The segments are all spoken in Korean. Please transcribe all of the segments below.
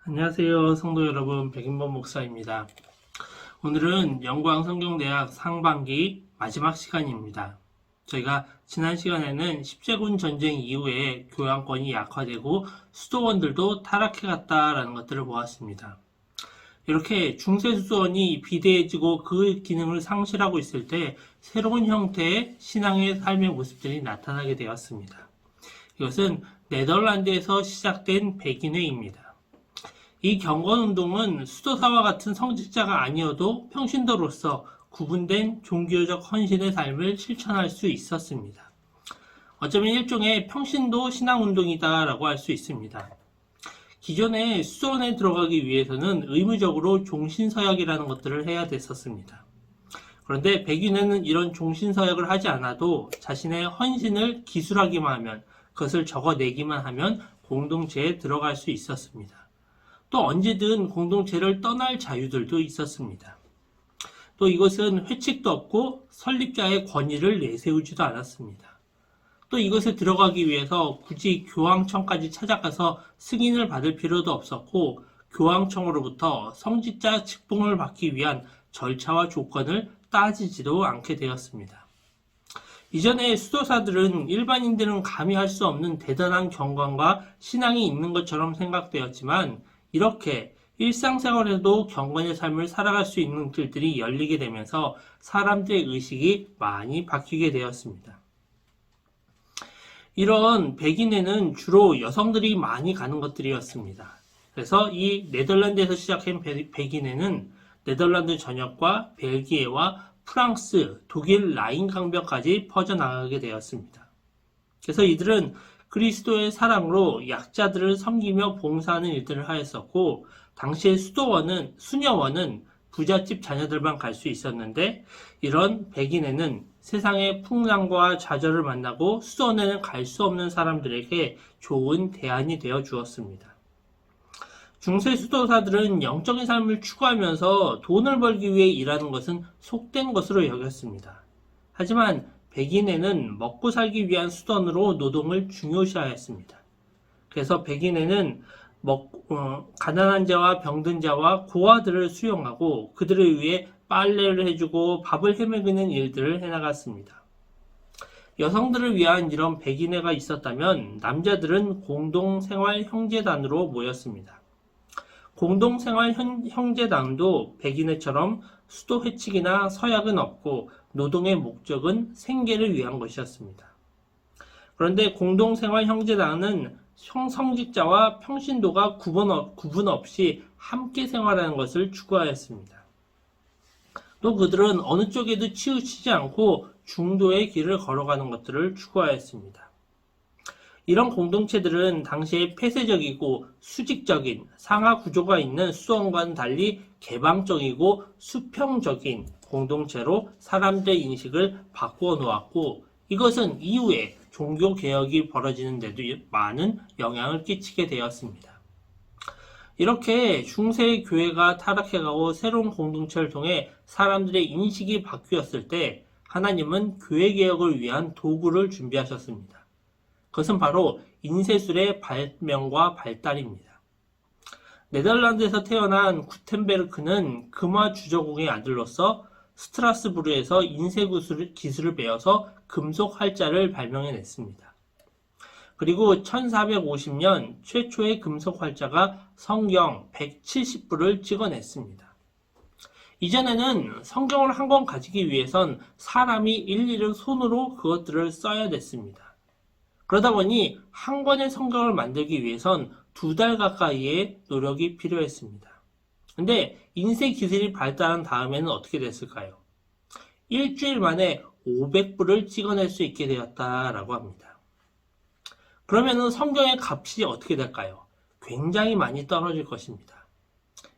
안녕하세요, 성도 여러분. 백인범 목사입니다. 오늘은 영광성경대학 상반기 마지막 시간입니다. 저희가 지난 시간에는 십제군 전쟁 이후에 교양권이 약화되고 수도원들도 타락해갔다라는 것들을 보았습니다. 이렇게 중세 수도원이 비대해지고 그 기능을 상실하고 있을 때 새로운 형태의 신앙의 삶의 모습들이 나타나게 되었습니다. 이것은 네덜란드에서 시작된 백인회입니다. 이 경건운동은 수도사와 같은 성직자가 아니어도 평신도로서 구분된 종교적 헌신의 삶을 실천할 수 있었습니다. 어쩌면 일종의 평신도 신앙운동이다라고 할 수 있습니다. 기존에 수도원에 들어가기 위해서는 의무적으로 종신서약이라는 것들을 해야 됐었습니다. 그런데 백인회는 이런 종신서약을 하지 않아도 자신의 헌신을 기술하기만 하면, 그것을 적어내기만 하면 공동체에 들어갈 수 있었습니다. 또 언제든 공동체를 떠날 자유들도 있었습니다. 또 이것은 회칙도 없고 설립자의 권위를 내세우지도 않았습니다. 또 이것에 들어가기 위해서 굳이 교황청까지 찾아가서 승인을 받을 필요도 없었고, 교황청으로부터 성직자 직봉을 받기 위한 절차와 조건을 따지지도 않게 되었습니다. 이전에 수도사들은 일반인들은 감히 할 수 없는 대단한 경건과 신앙이 있는 것처럼 생각되었지만, 이렇게 일상생활에도 경건의 삶을 살아갈 수 있는 길들이 열리게 되면서 사람들의 의식이 많이 바뀌게 되었습니다. 이런 백인회는 주로 여성들이 많이 가는 것들이었습니다. 그래서 이 네덜란드에서 시작한 백인회는 네덜란드 전역과 벨기에와 프랑스, 독일 라인 강변까지 퍼져나가게 되었습니다. 그래서 이들은 그리스도의 사랑으로 약자들을 섬기며 봉사하는 일들을 하였었고, 당시의 수녀원은 부잣집 자녀들만 갈 수 있었는데, 이런 백인회는 세상의 풍랑과 좌절을 만나고 수도원에는 갈 수 없는 사람들에게 좋은 대안이 되어 주었습니다. 중세 수도사들은 영적인 삶을 추구하면서 돈을 벌기 위해 일하는 것은 속된 것으로 여겼습니다. 하지만 백인회는 먹고 살기 위한 수단으로 노동을 중요시하였습니다. 그래서 백인회는 가난한 자와 병든 자와 고아들을 수용하고 그들을 위해 빨래를 해주고 밥을 해먹이는 일들을 해나갔습니다. 여성들을 위한 이런 백인회가 있었다면 남자들은 공동생활 형제단으로 모였습니다. 공동생활 형제단도 백인회처럼 수도 회칙이나 서약은 없고 노동의 목적은 생계를 위한 것이었습니다. 그런데 공동생활 형제단은 성직자와 평신도가 구분 없이 함께 생활하는 것을 추구하였습니다. 또 그들은 어느 쪽에도 치우치지 않고 중도의 길을 걸어가는 것들을 추구하였습니다. 이런 공동체들은 당시에 폐쇄적이고 수직적인 상하 구조가 있는 수도원과는 달리 개방적이고 수평적인 공동체로 사람들의 인식을 바꾸어 놓았고, 이것은 이후에 종교개혁이 벌어지는 데도 많은 영향을 끼치게 되었습니다. 이렇게 중세 교회가 타락해가고 새로운 공동체를 통해 사람들의 인식이 바뀌었을 때 하나님은 교회개혁을 위한 도구를 준비하셨습니다. 그것은 바로 인쇄술의 발명과 발달입니다. 네덜란드에서 태어난 구텐베르크는 금화 주저공의 아들로서 스트라스부르에서 인쇄 기술을 배워서 금속 활자를 발명해냈습니다. 그리고 1450년 최초의 금속 활자가 성경 170부를 찍어냈습니다. 이전에는 성경을 한 권 가지기 위해선 사람이 일일이 손으로 그것들을 써야 됐습니다. 그러다 보니 한 권의 성경을 만들기 위해선 2달 가까이의 노력이 필요했습니다. 근데 인쇄 기술이 발달한 다음에는 어떻게 됐을까요? 일주일 만에 500부를 찍어낼 수 있게 되었다라고 합니다. 그러면은 성경의 값이 어떻게 될까요? 굉장히 많이 떨어질 것입니다.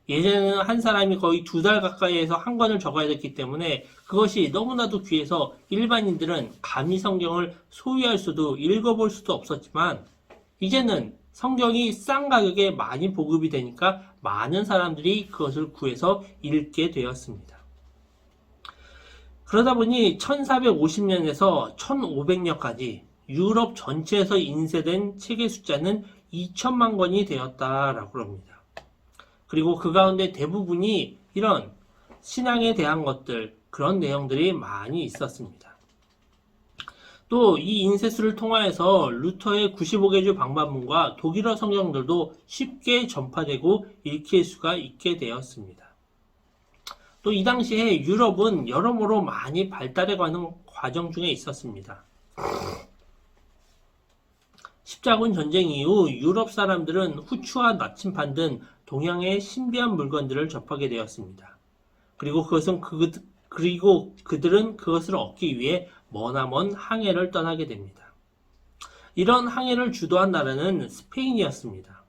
예전에는 한 사람이 거의 2달 가까이에서 한 권을 적어야 됐기 때문에 그것이 너무나도 귀해서 일반인들은 감히 성경을 소유할 수도 읽어볼 수도 없었지만, 이제는 성경이 싼 가격에 많이 보급이 되니까 많은 사람들이 그것을 구해서 읽게 되었습니다. 그러다 보니 1450년에서 1500년까지 유럽 전체에서 인쇄된 책의 숫자는 2천만 권이 되었다라고 합니다. 그리고 그 가운데 대부분이 이런 신앙에 대한 것들, 그런 내용들이 많이 있었습니다. 또 이 인쇄술을 통하여서 루터의 95개주 방반문과 독일어 성경들도 쉽게 전파되고 읽힐 수가 있게 되었습니다. 또 이 당시에 유럽은 여러모로 많이 발달해가는 과정 중에 있었습니다. 십자군 전쟁 이후 유럽 사람들은 후추와 나침반 등 동양의 신비한 물건들을 접하게 되었습니다. 그리고 그들은 그것을 얻기 위해 머나먼 항해를 떠나게 됩니다. 이런 항해를 주도한 나라는 스페인이었습니다.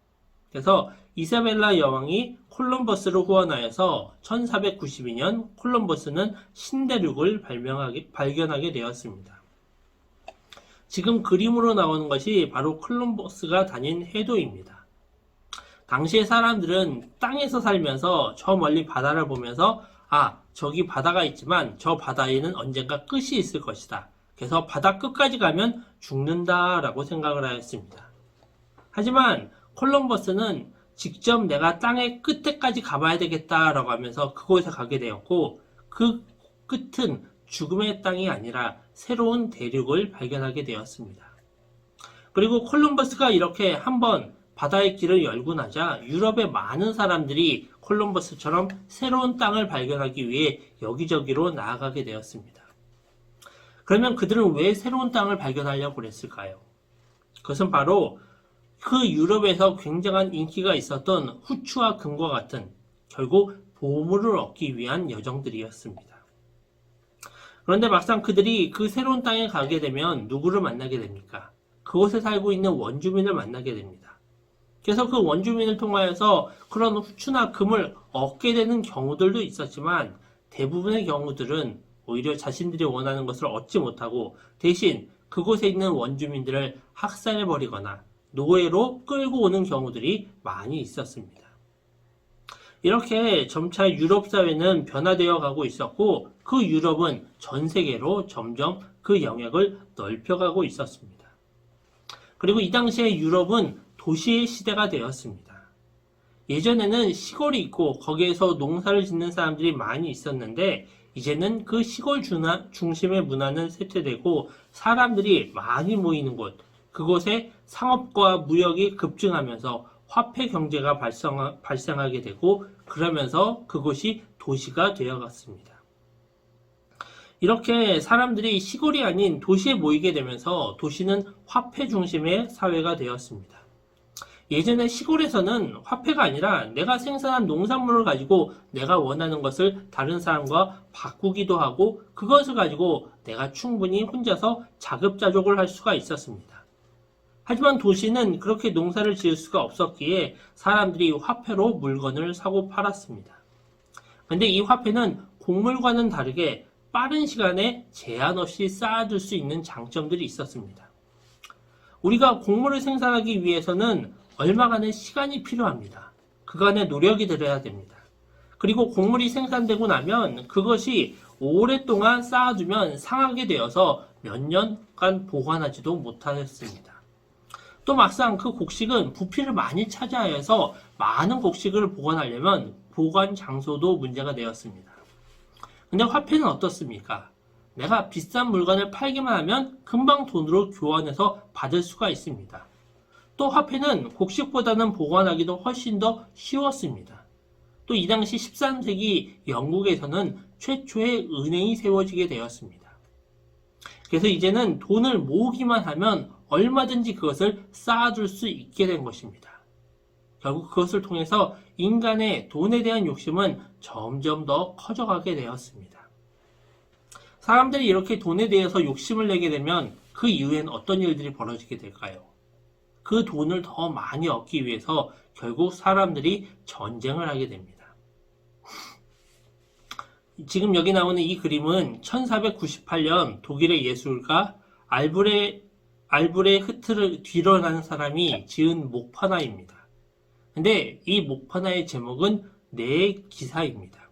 그래서 이사벨라 여왕이 콜럼버스를 후원하여서 1492년 콜럼버스는 신대륙을 발견하게 되었습니다. 지금 그림으로 나오는 것이 바로 콜럼버스가 다닌 해도입니다. 당시의 사람들은 땅에서 살면서 저 멀리 바다를 보면서 저기 바다가 있지만 저 바다에는 언젠가 끝이 있을 것이다. 그래서 바다 끝까지 가면 죽는다라고 생각을 하였습니다. 하지만 콜럼버스는 직접 내가 땅의 끝에까지 가봐야 되겠다라고 하면서 그곳에 가게 되었고, 그 끝은 죽음의 땅이 아니라 새로운 대륙을 발견하게 되었습니다. 그리고 콜럼버스가 이렇게 한번 바다의 길을 열고 나자 유럽의 많은 사람들이 콜럼버스처럼 새로운 땅을 발견하기 위해 여기저기로 나아가게 되었습니다. 그러면 그들은 왜 새로운 땅을 발견하려고 그랬을까요? 그것은 바로 그 유럽에서 굉장한 인기가 있었던 후추와 금과 같은 결국 보물을 얻기 위한 여정들이었습니다. 그런데 막상 그들이 그 새로운 땅에 가게 되면 누구를 만나게 됩니까? 그곳에 살고 있는 원주민을 만나게 됩니다. 그래서 그 원주민을 통하여서 그런 후추나 금을 얻게 되는 경우들도 있었지만, 대부분의 경우들은 오히려 자신들이 원하는 것을 얻지 못하고 대신 그곳에 있는 원주민들을 학살해버리거나 노예로 끌고 오는 경우들이 많이 있었습니다. 이렇게 점차 유럽 사회는 변화되어 가고 있었고, 그 유럽은 전 세계로 점점 그 영역을 넓혀가고 있었습니다. 그리고 이 당시에 유럽은 도시의 시대가 되었습니다. 예전에는 시골이 있고 거기에서 농사를 짓는 사람들이 많이 있었는데, 이제는 그 시골 중심의 문화는 쇠퇴되고 사람들이 많이 모이는 곳, 그곳에 상업과 무역이 급증하면서 화폐 경제가 발생하게 되고, 그러면서 그곳이 도시가 되어갔습니다. 이렇게 사람들이 시골이 아닌 도시에 모이게 되면서 도시는 화폐 중심의 사회가 되었습니다. 예전에 시골에서는 화폐가 아니라 내가 생산한 농산물을 가지고 내가 원하는 것을 다른 사람과 바꾸기도 하고, 그것을 가지고 내가 충분히 혼자서 자급자족을 할 수가 있었습니다. 하지만 도시는 그렇게 농사를 지을 수가 없었기에 사람들이 화폐로 물건을 사고 팔았습니다. 그런데 이 화폐는 곡물과는 다르게 빠른 시간에 제한 없이 쌓아둘 수 있는 장점들이 있었습니다. 우리가 곡물을 생산하기 위해서는 얼마간의 시간이 필요합니다. 그간의 노력이 들어야 됩니다. 그리고 곡물이 생산되고 나면 그것이 오랫동안 쌓아두면 상하게 되어서 몇 년간 보관하지도 못하였습니다. 또 막상 그 곡식은 부피를 많이 차지하여 많은 곡식을 보관하려면 보관 장소도 문제가 되었습니다. 근데 화폐는 어떻습니까? 내가 비싼 물건을 팔기만 하면 금방 돈으로 교환해서 받을 수가 있습니다. 또 화폐는 곡식보다는 보관하기도 훨씬 더 쉬웠습니다. 또 이 당시 13세기 영국에서는 최초의 은행이 세워지게 되었습니다. 그래서 이제는 돈을 모으기만 하면 얼마든지 그것을 쌓아둘 수 있게 된 것입니다. 결국 그것을 통해서 인간의 돈에 대한 욕심은 점점 더 커져가게 되었습니다. 사람들이 이렇게 돈에 대해서 욕심을 내게 되면 그 이후엔 어떤 일들이 벌어지게 될까요? 그 돈을 더 많이 얻기 위해서 결국 사람들이 전쟁을 하게 됩니다. 지금 여기 나오는 이 그림은 1498년 독일의 예술가 알브레흐트를 뒤로라는 사람이 지은 목판화입니다. 근데 이 목판화의 제목은 네 기사입니다.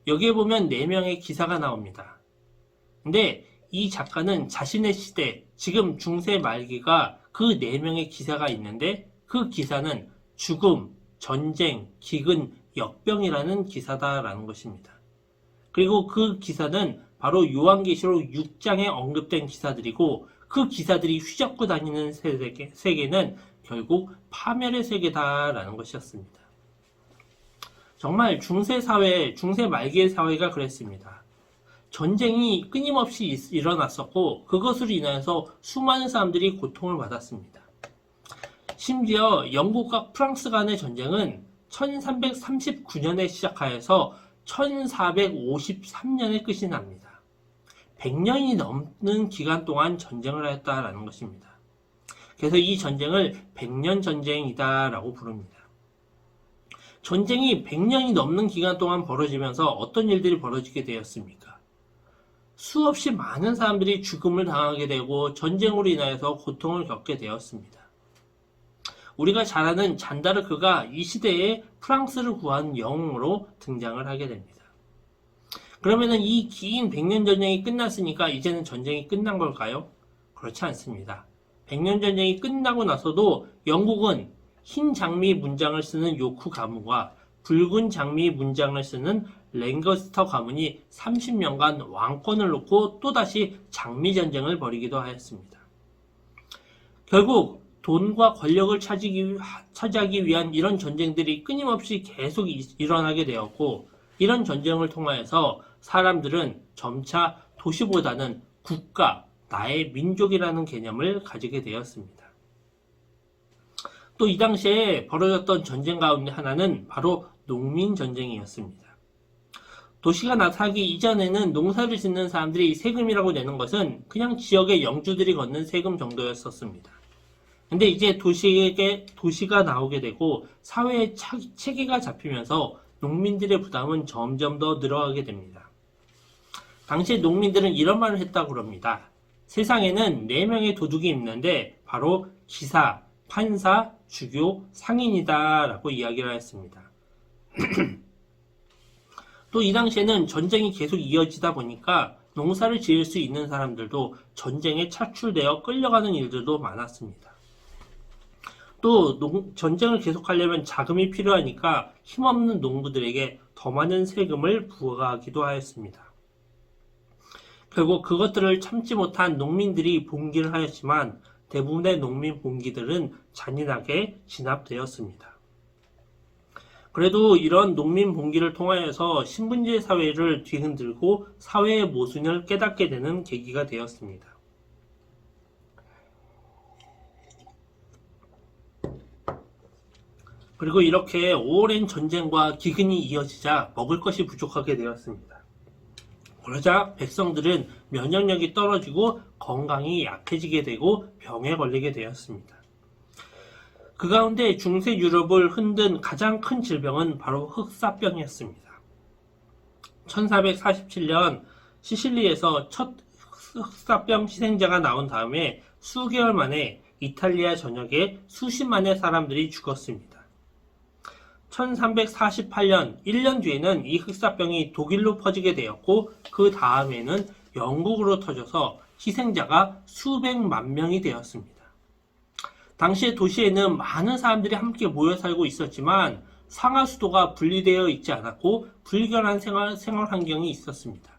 여기에 보면 4명의 기사가 나옵니다. 근데 이 작가는 자신의 시대, 지금 중세 말기가 그 4명의 기사가 있는데, 그 기사는 죽음, 전쟁, 기근, 역병이라는 기사다라는 것입니다. 그리고 그 기사는 바로 요한계시록 6장에 언급된 기사들이고 그 기사들이 휘젓고 다니는 세계는 결국 파멸의 세계다라는 것이었습니다. 정말 중세사회, 중세 말기의 사회가 그랬습니다. 전쟁이 끊임없이 일어났었고 그것으로 인해서 수많은 사람들이 고통을 받았습니다. 심지어 영국과 프랑스 간의 전쟁은 1339년에 시작하여서 1453년에 끝이 납니다. 100년이 넘는 기간 동안 전쟁을 하였다라는 것입니다. 그래서 이 전쟁을 100년 전쟁이다라고 부릅니다. 전쟁이 100년이 넘는 기간 동안 벌어지면서 어떤 일들이 벌어지게 되었습니까? 수없이 많은 사람들이 죽음을 당하게 되고 전쟁으로 인하여서 고통을 겪게 되었습니다. 우리가 잘 아는 잔다르크가 이 시대에 프랑스를 구한 영웅으로 등장을 하게 됩니다. 그러면은 이 긴 100년 전쟁이 끝났으니까 이제는 전쟁이 끝난 걸까요? 그렇지 않습니다. 100년 전쟁이 끝나고 나서도 영국은 흰 장미 문장을 쓰는 요크 가문과 붉은 장미 문장을 쓰는 랭거스터 가문이 30년간 왕권을 놓고 또다시 장미 전쟁을 벌이기도 하였습니다. 결국 돈과 권력을 차지하기 위한 이런 전쟁들이 끊임없이 계속 일어나게 되었고 이런 전쟁을 통하여서 사람들은 점차 도시보다는 국가, 나의 민족이라는 개념을 가지게 되었습니다. 또 이 당시에 벌어졌던 전쟁 가운데 하나는 바로 농민 전쟁이었습니다. 도시가 나타나기 이전에는 농사를 짓는 사람들이 세금이라고 내는 것은 그냥 지역의 영주들이 걷는 세금 정도였었습니다. 근데 이제 도시가 나오게 되고 사회의 체계가 잡히면서 농민들의 부담은 점점 더 늘어가게 됩니다. 당시 농민들은 이런 말을 했다고 합니다. 세상에는 4명의 도둑이 있는데 바로 기사, 판사, 주교, 상인이다 라고 이야기를 했습니다. 또 이 당시에는 전쟁이 계속 이어지다 보니까 농사를 지을 수 있는 사람들도 전쟁에 차출되어 끌려가는 일들도 많았습니다. 또 전쟁을 계속하려면 자금이 필요하니까 힘없는 농부들에게 더 많은 세금을 부과하기도 하였습니다. 결국 그것들을 참지 못한 농민들이 봉기를 하였지만 대부분의 농민 봉기들은 잔인하게 진압되었습니다. 그래도 이런 농민 봉기를 통하여서 신분제 사회를 뒤흔들고 사회의 모순을 깨닫게 되는 계기가 되었습니다. 그리고 이렇게 오랜 전쟁과 기근이 이어지자 먹을 것이 부족하게 되었습니다. 그러자 백성들은 면역력이 떨어지고 건강이 약해지게 되고 병에 걸리게 되었습니다. 그 가운데 중세 유럽을 흔든 가장 큰 질병은 바로 흑사병이었습니다. 1447년 시실리에서 첫 흑사병 희생자가 나온 다음에 수개월 만에 이탈리아 전역에 수십만의 사람들이 죽었습니다. 1348년 1년 뒤에는 이 흑사병이 독일로 퍼지게 되었고 그 다음에는 영국으로 터져서 희생자가 수백만 명이 되었습니다. 당시에 도시에는 많은 사람들이 함께 모여 살고 있었지만 상하수도가 분리되어 있지 않았고 불결한 생활 환경이 있었습니다.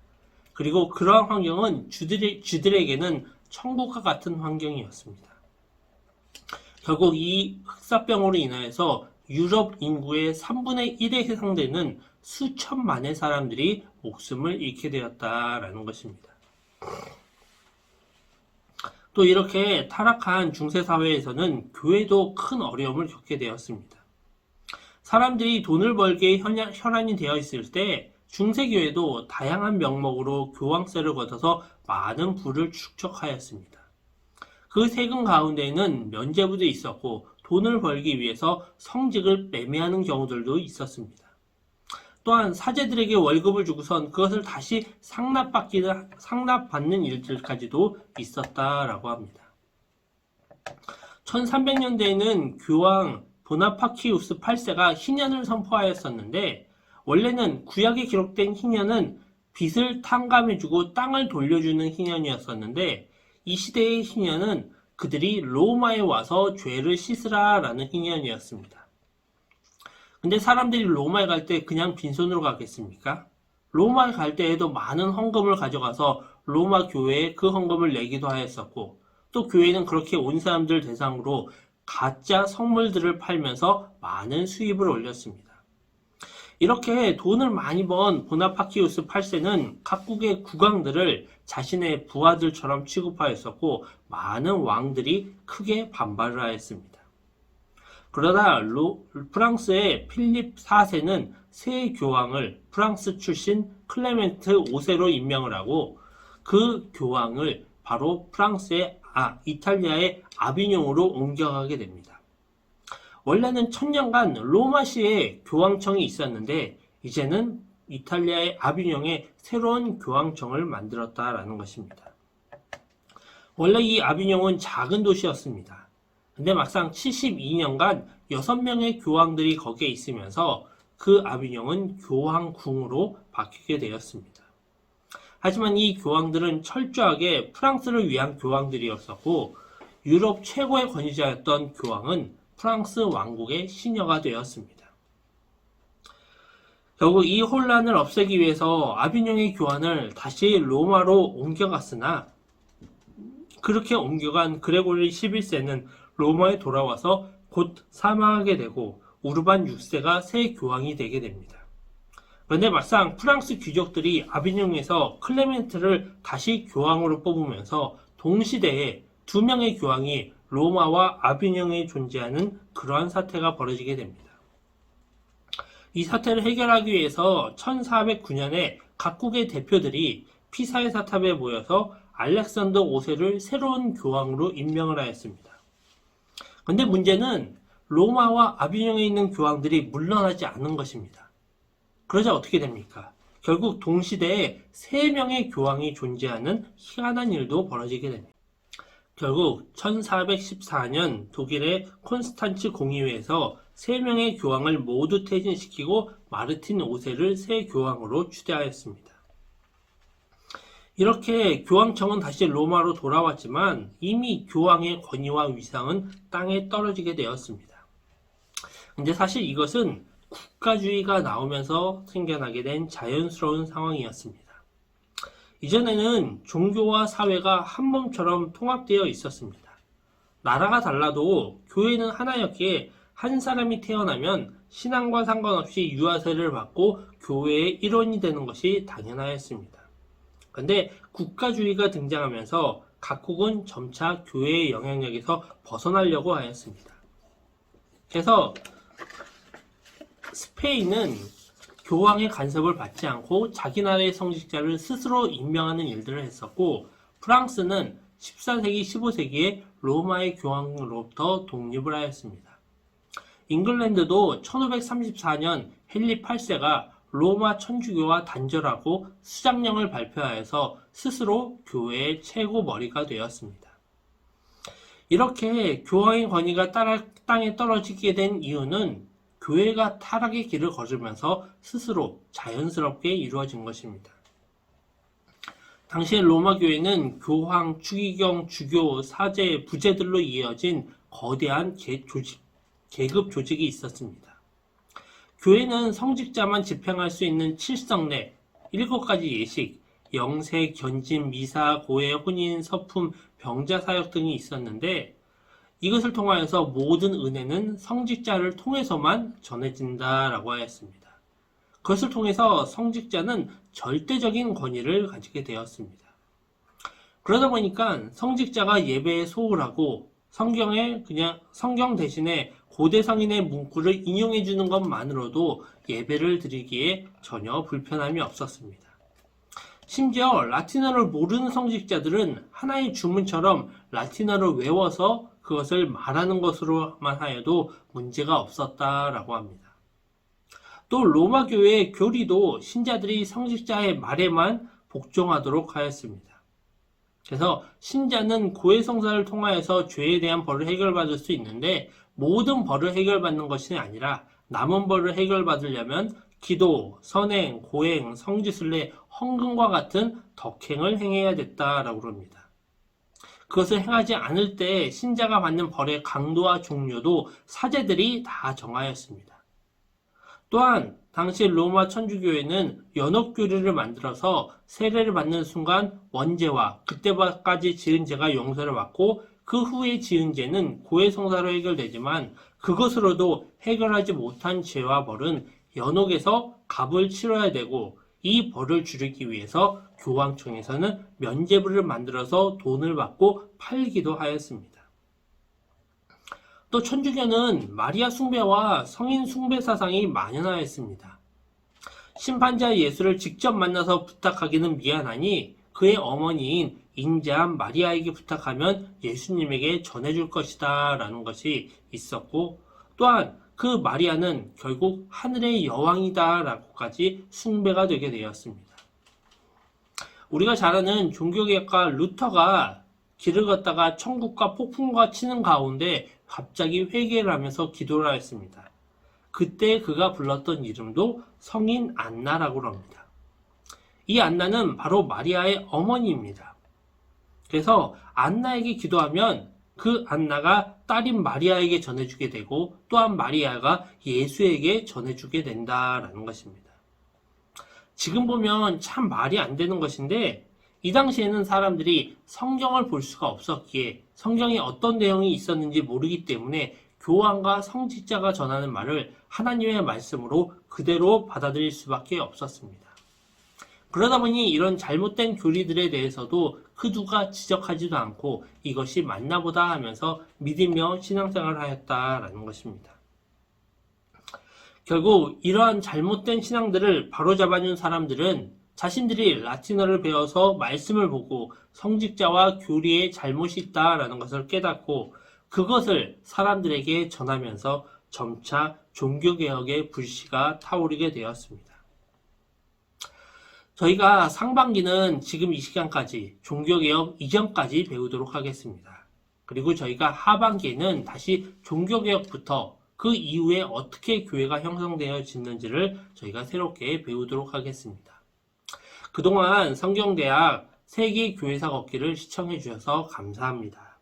그리고 그러한 환경은 쥐들에게는 천국과 같은 환경이었습니다. 결국 이 흑사병으로 인하여서 유럽 인구의 3분의 1에 해당되는 수천만의 사람들이 목숨을 잃게 되었다라는 것입니다. 또 이렇게 타락한 중세사회에서는 교회도 큰 어려움을 겪게 되었습니다. 사람들이 돈을 벌기에 혈안이 되어 있을 때 중세교회도 다양한 명목으로 교황세를 걷어서 많은 부를 축적하였습니다. 그 세금 가운데에는 면죄부도 있었고 돈을 벌기 위해서 성직을 매매하는 경우들도 있었습니다. 또한 사제들에게 월급을 주고선 그것을 다시 상납받는 일들까지도 있었다라고 합니다. 1300년대에는 교황 보나파키우스 8세가 희년을 선포하였었는데 원래는 구약에 기록된 희년은 빚을 탕감해주고 땅을 돌려주는 희년이었었는데 이 시대의 희년은 그들이 로마에 와서 죄를 씻으라 라는 희년이었습니다. 근데 사람들이 로마에 갈 때 그냥 빈손으로 가겠습니까? 로마에 갈 때에도 많은 헌금을 가져가서 로마 교회에 그 헌금을 내기도 하였었고, 또 교회는 그렇게 온 사람들 대상으로 가짜 성물들을 팔면서 많은 수입을 올렸습니다. 이렇게 돈을 많이 번 보나파키우스 8세는 각국의 국왕들을 자신의 부하들처럼 취급하였었고, 많은 왕들이 크게 반발을 하였습니다. 그러다 프랑스의 필립 4세는 새 교황을 프랑스 출신 클레멘트 5세로 임명을 하고, 그 교황을 바로 이탈리아의 아비뇽으로 옮겨가게 됩니다. 원래는 1000년간 로마시에 교황청이 있었는데, 이제는 이탈리아의 아비뇽에 새로운 교황청을 만들었다라는 것입니다. 원래 이 아비뇽은 작은 도시였습니다. 근데 막상 72년간 6명의 교황들이 거기에 있으면서 그 아비뇽은 교황궁으로 바뀌게 되었습니다. 하지만 이 교황들은 철저하게 프랑스를 위한 교황들이었었고, 유럽 최고의 권위자였던 교황은 프랑스 왕국의 시녀가 되었습니다. 결국 이 혼란을 없애기 위해서 아비뇽의 교황을 다시 로마로 옮겨갔으나, 그렇게 옮겨간 그레고리 11세는 로마에 돌아와서 곧 사망하게 되고 우르반 6세가 새 교황이 되게 됩니다. 그런데 막상 프랑스 귀족들이 아비뇽에서 클레멘트를 다시 교황으로 뽑으면서 동시대에 2명의 교황이 로마와 아비뇽에 존재하는 그러한 사태가 벌어지게 됩니다. 이 사태를 해결하기 위해서 1409년에 각국의 대표들이 피사의 사탑에 모여서 알렉산더 5세를 새로운 교황으로 임명을 하였습니다. 그런데 문제는 로마와 아비뇽에 있는 교황들이 물러나지 않는 것입니다. 그러자 어떻게 됩니까? 결국 동시대에 3명의 교황이 존재하는 희한한 일도 벌어지게 됩니다. 결국 1414년 독일의 콘스탄츠 공의회에서 3명의 교황을 모두 퇴진시키고 마르틴 5세를 새 교황으로 추대하였습니다. 이렇게 교황청은 다시 로마로 돌아왔지만 이미 교황의 권위와 위상은 땅에 떨어지게 되었습니다. 근데 사실 이것은 국가주의가 나오면서 생겨나게 된 자연스러운 상황이었습니다. 이전에는 종교와 사회가 한 몸처럼 통합되어 있었습니다. 나라가 달라도 교회는 하나였기에 한 사람이 태어나면 신앙과 상관없이 유아세를 받고 교회의 일원이 되는 것이 당연하였습니다. 그런데 국가주의가 등장하면서 각국은 점차 교회의 영향력에서 벗어나려고 하였습니다. 그래서 스페인은 교황의 간섭을 받지 않고 자기 나라의 성직자를 스스로 임명하는 일들을 했었고, 프랑스는 14세기, 15세기에 로마의 교황으로부터 독립을 하였습니다. 잉글랜드도 1534년 헨리 8세가 로마 천주교와 단절하고 수장령을 발표하여서 스스로 교회의 최고 머리가 되었습니다. 이렇게 교황의 권위가 땅에 떨어지게 된 이유는 교회가 타락의 길을 걸으면서 스스로 자연스럽게 이루어진 것입니다. 당시의 로마 교회는 교황, 추기경, 주교, 사제, 부제들로 이어진 거대한 계급 조직이 있었습니다. 교회는 성직자만 집행할 수 있는 칠성례, 7가지 예식, 영세, 견진, 미사, 고해, 혼인, 서품, 병자 사역 등이 있었는데, 이것을 통하여서 모든 은혜는 성직자를 통해서만 전해진다라고 하였습니다. 그것을 통해서 성직자는 절대적인 권위를 가지게 되었습니다. 그러다 보니까 성직자가 예배에 소홀하고 성경 대신에 고대 성인의 문구를 인용해 주는 것만으로도 예배를 드리기에 전혀 불편함이 없었습니다. 심지어 라틴어를 모르는 성직자들은 하나의 주문처럼 라틴어를 외워서 그것을 말하는 것으로만 하여도 문제가 없었다라고 합니다. 또 로마 교회의 교리도 신자들이 성직자의 말에만 복종하도록 하였습니다. 그래서 신자는 고해성사를 통하여서 죄에 대한 벌을 해결받을 수 있는데, 모든 벌을 해결받는 것이 아니라 남은 벌을 해결받으려면 기도, 선행, 고행, 성지순례, 헌금과 같은 덕행을 행해야 됐다라고 합니다. 그것을 행하지 않을 때 신자가 받는 벌의 강도와 종류도 사제들이 다 정하였습니다. 또한 당시 로마 천주교회는 연옥교리를 만들어서 세례를 받는 순간 원죄와 그때까지 지은 죄가 용서를 받고 그 후에 지은 죄는 고해성사로 해결되지만 그것으로도 해결하지 못한 죄와 벌은 연옥에서 값을 치러야 되고 이 벌을 줄이기 위해서 교황청에서는 면죄부를 만들어서 돈을 받고 팔기도 하였습니다. 또 천주교는 마리아 숭배와 성인 숭배 사상이 만연하였습니다. 심판자 예수를 직접 만나서 부탁하기는 미안하니 그의 어머니인 인자한 마리아에게 부탁하면 예수님에게 전해줄 것이다 라는 것이 있었고, 또한 그 마리아는 결국 하늘의 여왕이다 라고까지 숭배가 되게 되었습니다. 우리가 잘 아는 종교개혁가 루터가 길을 걷다가 천국과 폭풍과 치는 가운데 갑자기 회개를 하면서 기도를 하였습니다. 그때 그가 불렀던 이름도 성인 안나라고 합니다. 이 안나는 바로 마리아의 어머니입니다. 그래서 안나에게 기도하면 그 안나가 딸인 마리아에게 전해주게 되고 또한 마리아가 예수에게 전해주게 된다라는 것입니다. 지금 보면 참 말이 안 되는 것인데 이 당시에는 사람들이 성경을 볼 수가 없었기에 성경에 어떤 내용이 있었는지 모르기 때문에 교황과 성직자가 전하는 말을 하나님의 말씀으로 그대로 받아들일 수밖에 없었습니다. 그러다 보니 이런 잘못된 교리들에 대해서도 그 누가 지적하지도 않고 이것이 맞나 보다 하면서 믿으며 신앙생활을 하였다라는 것입니다. 결국 이러한 잘못된 신앙들을 바로잡아준 사람들은 자신들이 라틴어를 배워서 말씀을 보고 성직자와 교리에 잘못이 있다라는 것을 깨닫고 그것을 사람들에게 전하면서 점차 종교개혁의 불씨가 타오르게 되었습니다. 저희가 상반기는 지금 이 시간까지 종교개혁 이전까지 배우도록 하겠습니다. 그리고 저희가 하반기에는 다시 종교개혁부터 그 이후에 어떻게 교회가 형성되어지는지를 저희가 새롭게 배우도록 하겠습니다. 그동안 성경대학 세계교회사 걷기를 시청해 주셔서 감사합니다.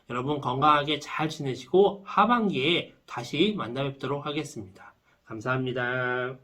여러분 건강하게 잘 지내시고 하반기에 다시 만나 뵙도록 하겠습니다. 감사합니다.